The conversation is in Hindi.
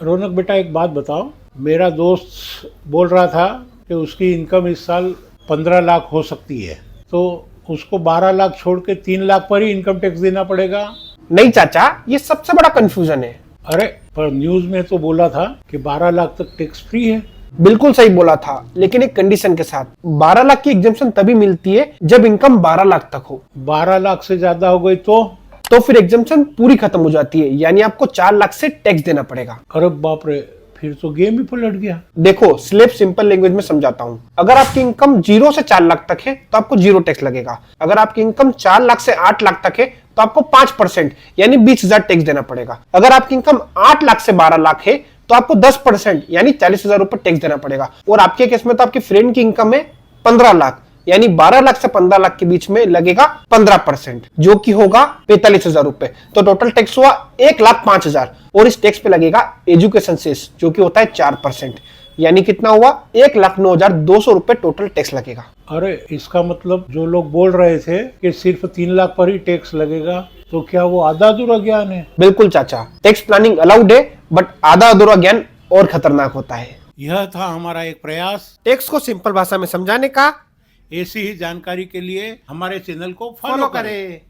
रौनक बेटा, एक बात बताओ, मेरा दोस्त बोल रहा था कि उसकी इनकम इस साल 15 लाख हो सकती है, तो उसको 12 लाख छोड़ के 3 लाख पर ही इनकम टैक्स देना पड़ेगा। नहीं चाचा, ये सबसे बड़ा कंफ्यूजन है। अरे पर न्यूज में तो बोला था कि 12 लाख तक टैक्स फ्री है। बिल्कुल सही बोला था, लेकिन एक कंडीशन के साथ। 12 लाख की एग्जेम्पशन तभी मिलती है जब इनकम 12 लाख तक हो। 12 लाख से ज्यादा हो गई तो फिर एग्जेम्पशन पूरी खत्म हो जाती है, यानी आपको 4 लाख से टैक्स देना पड़ेगा। अरे बाप रे, फिर तो गेम ही पलट गया। देखो, स्लेब सिंपल लैंग्वेज में समझाता हूं। अगर आपकी इनकम 0 से 4 लाख तक है तो आपको 0 टैक्स लगेगा। अगर आपकी इनकम 4 लाख से 8 लाख तक है तो आपको 5% यानी 20,000 टैक्स देना पड़ेगा। अगर आपकी इनकम 8 लाख से 12 लाख है तो आपको 10% यानी 40,000 रुपए टैक्स देना पड़ेगा। और आपके केस में तो आपकी फ्रेंड की इनकम है 15 लाख, यानी 12 लाख से 15 लाख के बीच में लगेगा 15%, जो कि होगा 45,000 रुपए। तो टोटल टैक्स हुआ 1,05,000। और इस टैक्स पे लगेगा एजुकेशन सेस, जो कि होता है 4%, यानी कितना हुआ 1,09,200 रुपए टोटल टैक्स लगेगा। अरे इसका मतलब जो लोग बोल रहे थे कि सिर्फ 3 लाख पर ही टैक्स लगेगा, तो क्या वो आधा अधूरा ज्ञान है? बिल्कुल चाचा, टैक्स प्लानिंग अलाउड है, बट आधा अधूरा ज्ञान और खतरनाक होता है। यह था हमारा एक प्रयास टैक्स को सिंपल भाषा में समझाने का। ऐसी ही जानकारी के लिए हमारे चैनल को फॉलो करें।